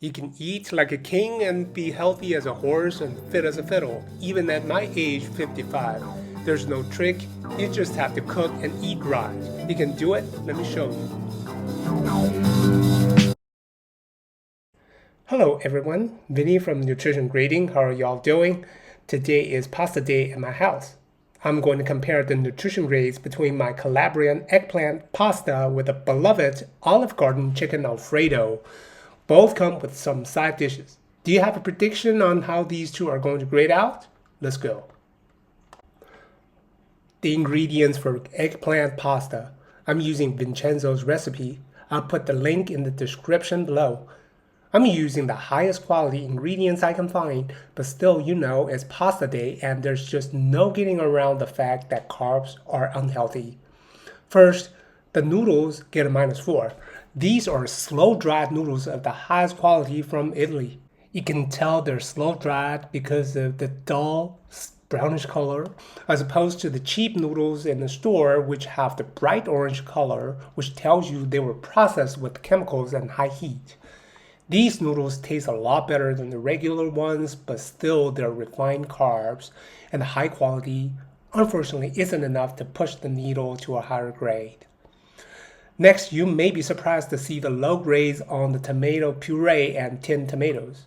You can eat like a king and be healthy as a horse and fit as a fiddle, even at my age 55. There's no trick, you just have to cook and eat right. You can do it, let me show you. Hello everyone, Vinny from Nutrition Grading. How are y'all doing? Today is pasta day at my house. I'm going to compare the nutrition grades between my Calabrian eggplant pasta with the beloved Olive Garden chicken Alfredo. Both come with some side dishes. Do you have a prediction on how these two are going to grade out? Let's go. The ingredients for eggplant pasta. I'm using Vincenzo's recipe. I'll put the link in the description below. I'm using the highest quality ingredients I can find, but still, it's pasta day and there's just no getting around the fact that carbs are unhealthy. First, the noodles get a -4. These are slow-dried noodles of the highest quality from Italy. You can tell they're slow-dried because of the dull brownish color, as opposed to the cheap noodles in the store which have the bright orange color, which tells you they were processed with chemicals and high heat. These noodles taste a lot better than the regular ones, but still they're refined carbs, and the high quality, unfortunately, isn't enough to push the needle to a higher grade. Next, you may be surprised to see the low grades on the tomato puree and tinned tomatoes.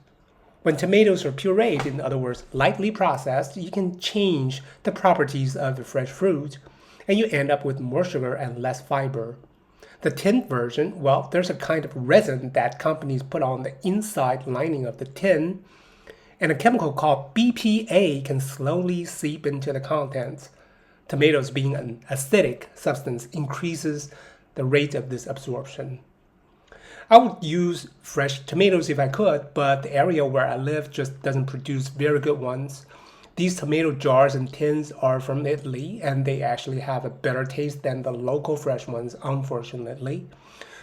When tomatoes are pureed, in other words, lightly processed, you can change the properties of the fresh fruit, and you end up with more sugar and less fiber. The tinned version, well, there's a kind of resin that companies put on the inside lining of the tin, and a chemical called BPA can slowly seep into the contents. Tomatoes being an acidic substance increases the rate of this absorption. I would use fresh tomatoes if I could, but the area where I live just doesn't produce very good ones. These tomato jars and tins are from Italy, and they actually have a better taste than the local fresh ones, unfortunately.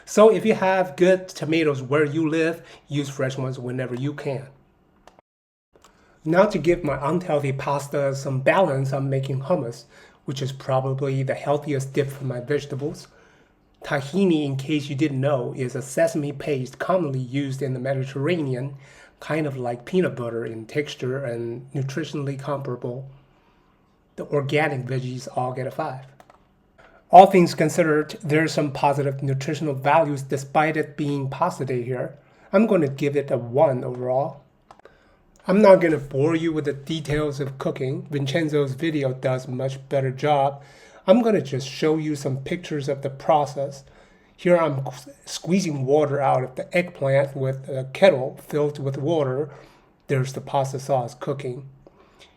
So if you have good tomatoes where you live, use fresh ones whenever you can. Now to give my unhealthy pasta some balance, I'm making hummus, which is probably the healthiest dip for my vegetables. Tahini, in case you didn't know, is a sesame paste commonly used in the Mediterranean, kind of like peanut butter in texture and nutritionally comparable. The organic veggies all get a 5. All things considered, there are some positive nutritional values despite it being pasta day here. I'm going to give it a 1 overall. I'm not going to bore you with the details of cooking. Vincenzo's video does a much better job. I'm going to just show you some pictures of the process. Here I'm squeezing water out of the eggplant with a kettle filled with water. There's the pasta sauce cooking.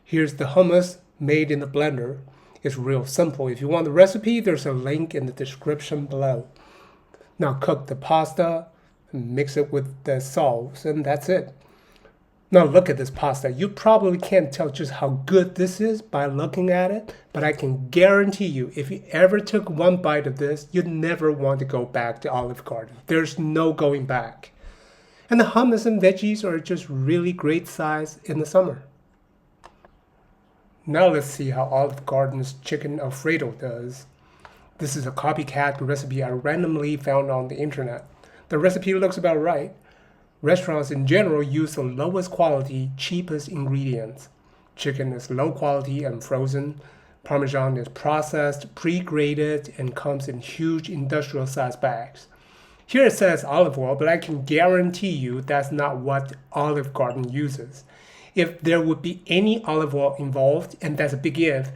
Here's the hummus made in the blender. It's real simple. If you want the recipe, there's a link in the description below. Now cook the pasta, mix it with the sauce, and that's it. Now look at this pasta. You probably can't tell just how good this is by looking at it, but I can guarantee you if you ever took one bite of this, you'd never want to go back to Olive Garden. There's no going back. And the hummus and veggies are just really great size in the summer. Now let's see how Olive Garden's chicken Alfredo does. This is a copycat recipe I randomly found on the internet. The recipe looks about right. Restaurants in general use the lowest quality, cheapest ingredients. Chicken is low quality and frozen. Parmesan is processed, pre-grated, and comes in huge industrial-sized bags. Here it says olive oil, but I can guarantee you that's not what Olive Garden uses. If there would be any olive oil involved, and that's a big if,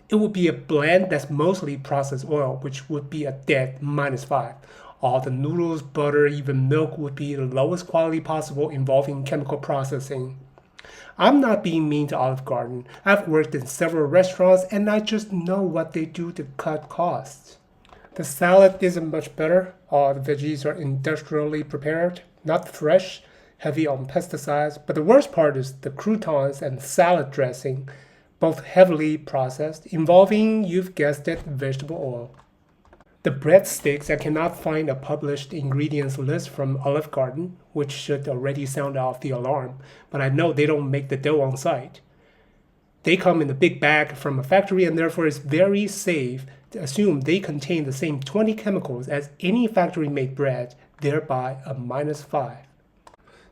it would be a blend that's mostly processed oil, which would be a dead -5. All the noodles, butter, even milk would be the lowest quality possible involving chemical processing. I'm not being mean to Olive Garden. I've worked in several restaurants and I just know what they do to cut costs. The salad isn't much better. All the veggies are industrially prepared, not fresh, heavy on pesticides. But the worst part is the croutons and salad dressing, both heavily processed, involving, you've guessed it, vegetable oil. The breadsticks, I cannot find a published ingredients list from Olive Garden, which should already sound off the alarm, but I know they don't make the dough on site. They come in a big bag from a factory and therefore it's very safe to assume they contain the same 20 chemicals as any factory-made bread, thereby a -5.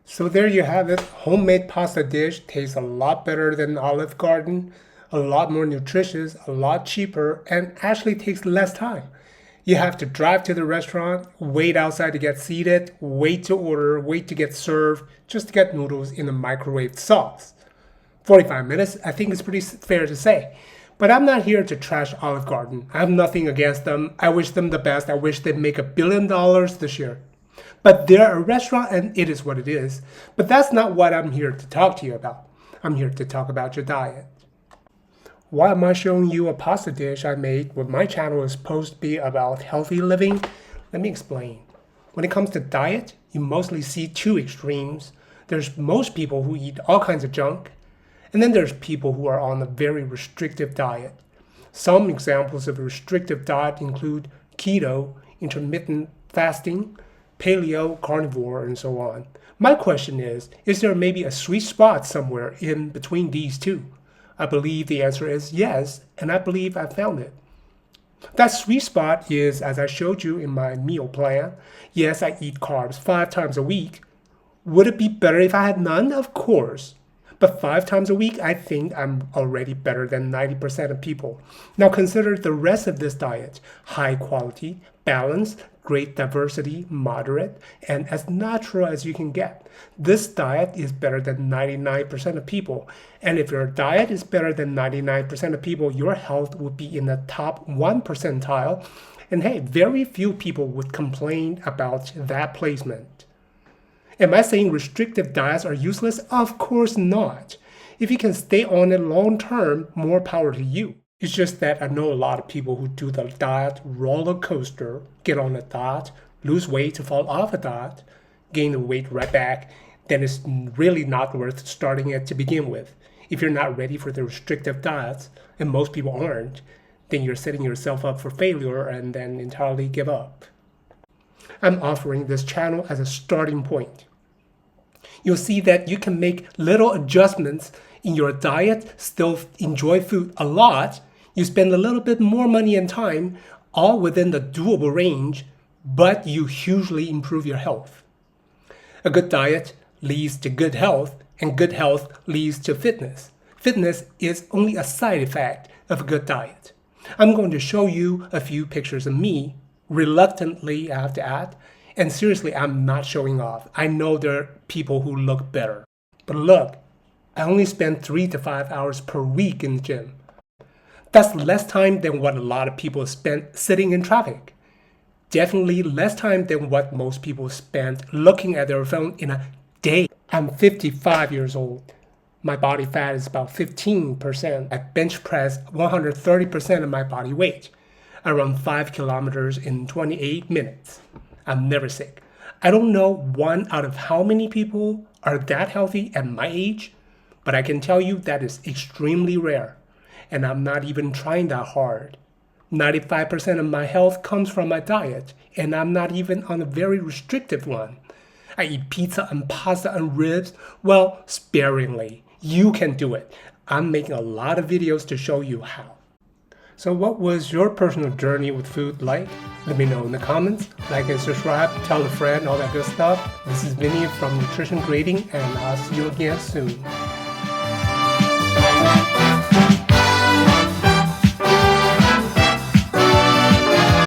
So there you have it. Homemade pasta dish tastes a lot better than Olive Garden, a lot more nutritious, a lot cheaper, and actually takes less time. You have to drive to the restaurant, wait outside to get seated, wait to order, wait to get served, just to get noodles in a microwave sauce. 45 minutes, I think is pretty fair to say. But I'm not here to trash Olive Garden. I have nothing against them. I wish them the best. I wish they'd make $1 billion this year. But they're a restaurant and it is what it is. But that's not what I'm here to talk to you about. I'm here to talk about your diet. Why am I showing you a pasta dish I made when my channel is supposed to be about healthy living? Let me explain. When it comes to diet, you mostly see two extremes. There's most people who eat all kinds of junk, and then there's people who are on a very restrictive diet. Some examples of a restrictive diet include keto, intermittent fasting, paleo, carnivore, and so on. My question is there maybe a sweet spot somewhere in between these two? I believe the answer is yes, and I believe I found it. That sweet spot is, as I showed you in my meal plan. Yes, I eat carbs 5 times a week. Would it be better if I had none? Of course. But 5 times a week, I think I'm already better than 90% of people. Now consider the rest of this diet. High quality, balanced, great diversity, moderate, and as natural as you can get. This diet is better than 99% of people. And if your diet is better than 99% of people, your health would be in the top 1 percentile. And hey, very few people would complain about that placement. Am I saying restrictive diets are useless? Of course not. If you can stay on it long term, more power to you. It's just that I know a lot of people who do the diet roller coaster, get on a diet, lose weight to fall off a diet, gain the weight right back, then it's really not worth starting it to begin with. If you're not ready for the restrictive diets, and most people aren't, then you're setting yourself up for failure and then entirely give up. I'm offering this channel as a starting point. You'll see that you can make little adjustments in your diet, still enjoy food a lot. You spend a little bit more money and time, all within the doable range, but you hugely improve your health. A good diet leads to good health, and good health leads to fitness. Fitness is only a side effect of a good diet. I'm going to show you a few pictures of me. Reluctantly, I have to add. And seriously, I'm not showing off. I know there are people who look better. But look, I only spend 3 to 5 hours per week in the gym. That's less time than what a lot of people spend sitting in traffic. Definitely less time than what most people spend looking at their phone in a day. I'm 55 years old. My body fat is about 15%. I bench press 130% of my body weight. I run 5 kilometers in 28 minutes. I'm never sick. I don't know 1 out of how many people are that healthy at my age, but I can tell you that is extremely rare. And I'm not even trying that hard. 95% of my health comes from my diet, and I'm not even on a very restrictive one. I eat pizza and pasta and ribs, well, sparingly. You can do it. I'm making a lot of videos to show you how. So what was your personal journey with food like? Let me know in the comments. Like and subscribe, tell a friend, all that good stuff. This is Vinny from Nutrition Grading, and I'll see you again soon.